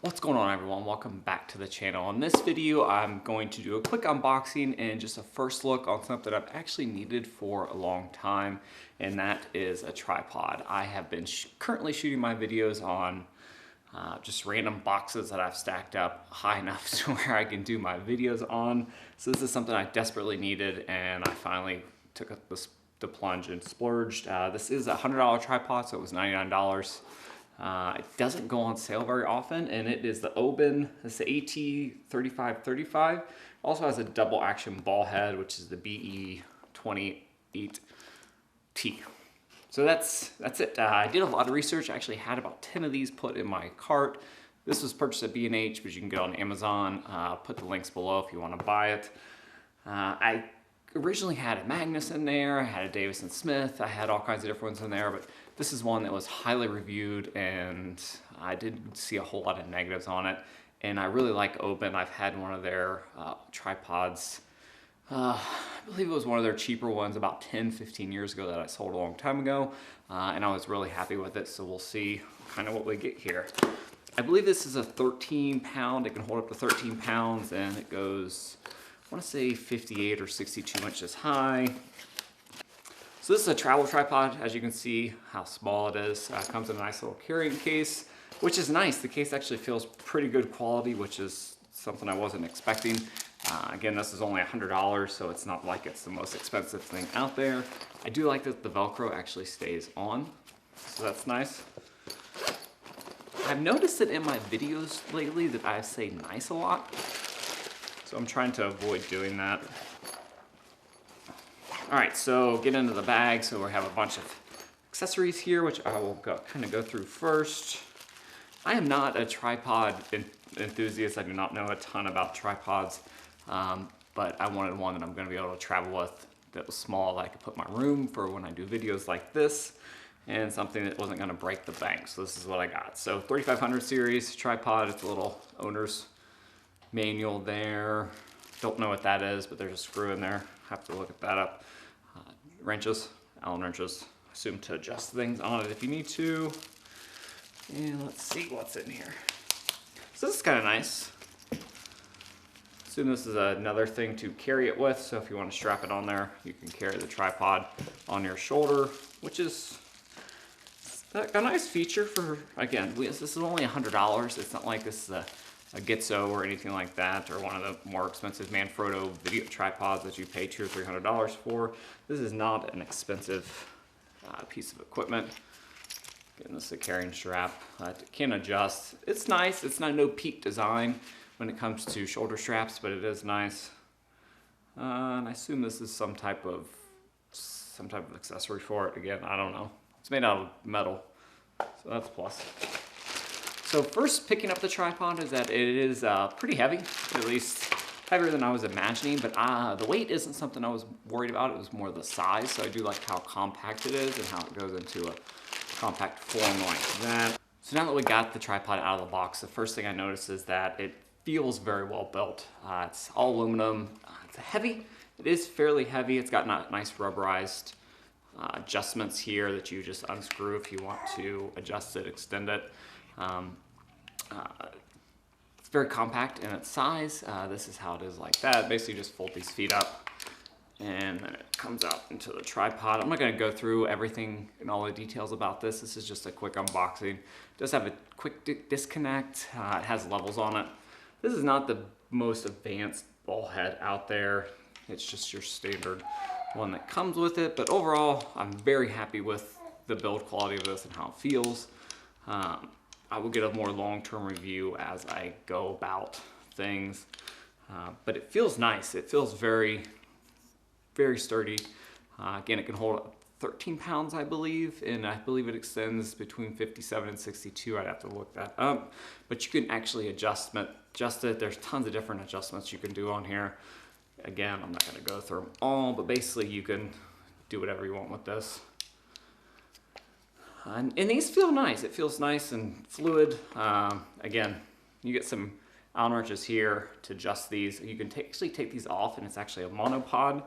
What's going on, everyone? Welcome back to the channel. In this video I'm going to do a quick unboxing and just a first look on something I've actually needed for a long time, and that is a tripod. I have been currently shooting my videos on just random boxes that I've stacked up high enough to where I can do my videos on. So this is something I desperately needed, and I finally took the plunge and splurged. This is a $100 tripod, so it was $99. It doesn't go on sale very often, and it is the Oben. It's the AT3535. Also has a double action ball head, which is the BE28T. So that's it. I did a lot of research. I actually had about 10 of these put in my cart. This was purchased at B&H, but you can get on Amazon. Put the links below if you want to buy it. I originally had a Magnus in there, I had a Davis & Smith, I had all kinds of different ones in there, but this is one that was highly reviewed, and I didn't see a whole lot of negatives on it. And I really like Oben. I've had one of their tripods. I believe it was one of their cheaper ones about 10-15 years ago that I sold a long time ago, and I was really happy with it. So we'll see kind of what we get here. I believe this is a 13 pound. It can hold up to 13 pounds, and it goes, I want to say 58 or 62 inches high. So this is a travel tripod. As you can see how small it is. It comes in a nice little carrying case, which is nice. The case actually feels pretty good quality, which is something I wasn't expecting. Again, this is only $100, so it's not like it's the most expensive thing out there. I do like that the Velcro actually stays on, so that's nice. I've noticed that in my videos lately that I say nice a lot, so I'm trying to avoid doing that. All right, so get into the bag. So we have a bunch of accessories here, which I will kind of go through first. I am not a tripod enthusiast. I do not know a ton about tripods, but I wanted one that I'm going to be able to travel with that was small, that I could put in my room for when I do videos like this, and something that wasn't going to break the bank. So this is what I got. So 3500 series tripod. It's a little owner's manual there. Don't know what that is, but there's a screw in there. Have to look at that up. Wrenches, Allen wrenches, assume to adjust things on it if you need to. And let's see what's in here. So this is kind of nice. Assume this is another thing to carry it with. So if you want to strap it on there, you can carry the tripod on your shoulder, which is a nice feature for, again, this is only $100. It's not like this is a Gitzo or anything like that, or one of the more expensive Manfrotto video tripods that you pay $200 or $300 for. This is not an expensive piece of equipment. Getting this a carrying strap. It can adjust. It's nice. It's not no peak design when it comes to shoulder straps, but it is nice. And I assume this is some type of accessory for it. Again, I don't know. It's made out of metal, so that's a plus. So first, picking up the tripod is that it is pretty heavy, at least heavier than I was imagining, but the weight isn't something I was worried about. It was more the size, so I do like how compact it is and how it goes into a compact form like that. So now that we got the tripod out of the box, the first thing I noticed is that it feels very well built. It's all aluminum. It's heavy. It is fairly heavy. It's got nice rubberized adjustments here that you just unscrew if you want to adjust it, extend it. It's very compact in its size. This is how it is like that. Basically just fold these feet up and then it comes out into the tripod. I'm not going to go through everything and all the details about this. This is just a quick unboxing. It does have a quick disconnect. It has levels on it. This is not the most advanced ball head out there. It's just your standard one that comes with it. But overall, I'm very happy with the build quality of this and how it feels. I will get a more long-term review as I go about things, but it feels nice. It feels very, very sturdy. Again, it can hold 13 pounds, I believe, and I believe it extends between 57 and 62. I'd have to look that up, but you can actually adjust it. There's tons of different adjustments you can do on here. Again, I'm not going to go through them all, but basically you can do whatever you want with this. And these feel nice. It feels nice and fluid. Again, you get some Allen wrenches here to adjust these. You can actually take these off, and it's actually a monopod,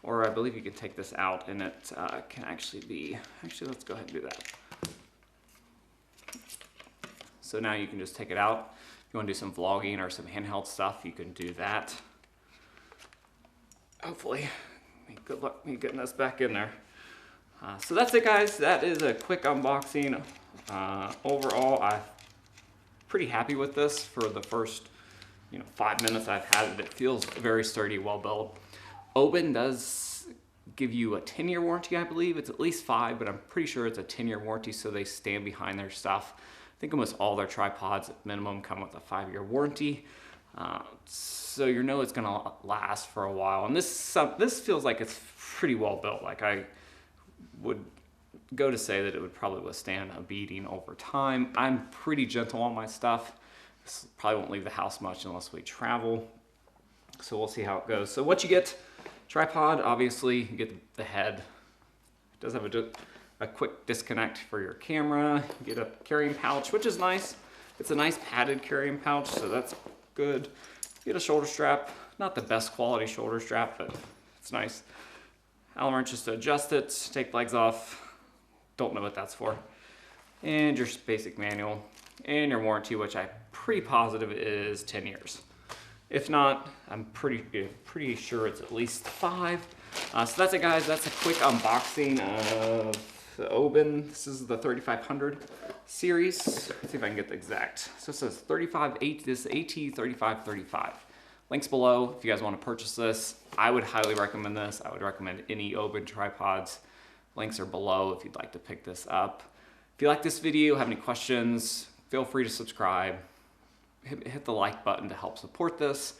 or I believe you can take this out, and it can actually be, let's go ahead and do that. So now you can just take it out. you want to do some vlogging or some handheld stuff, you can do that. Hopefully, good luck me getting this back in there. So that's it, guys. That is a quick unboxing. Overall, I'm pretty happy with this for the first 5 minutes I've had it. It feels very sturdy, well built. Oben does give you a 10-year warranty, I believe. It's at least 5, but I'm pretty sure it's a 10-year warranty, so they stand behind their stuff. I think almost all their tripods at minimum come with a 5-year warranty. So you know it's gonna last for a while. And this feels like it's pretty well built. Like, I would go to say that it would probably withstand a beating over time. I'm pretty gentle on my stuff. This probably won't leave the house much unless we travel. So we'll see how it goes. So what you get, tripod, obviously, you get the head. It does have a quick disconnect for your camera. You get a carrying pouch, which is nice. It's a nice padded carrying pouch, so that's good. You get a shoulder strap. Not the best quality shoulder strap, but it's nice. Allen wrenches to adjust it, take legs off. Don't know what that's for. And your basic manual. And your warranty, which I'm pretty positive is 10 years. If not, I'm pretty sure it's at least 5. So that's it, guys. That's a quick unboxing of the Oben. This is the 3500 series. Let's see if I can get the exact. So it says 3580, this is AT3535. Links below if you guys want to purchase this. I would highly recommend this. I would recommend any Oben tripods. Links are below if you'd like to pick this up. If you like this video, have any questions, feel free to subscribe. Hit the like button to help support this.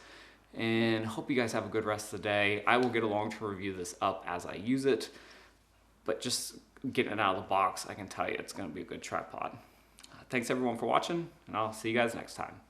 And hope you guys have a good rest of the day. I will get along to review this up as I use it. But just getting it out of the box, I can tell you it's going to be a good tripod. Thanks everyone for watching, and I'll see you guys next time.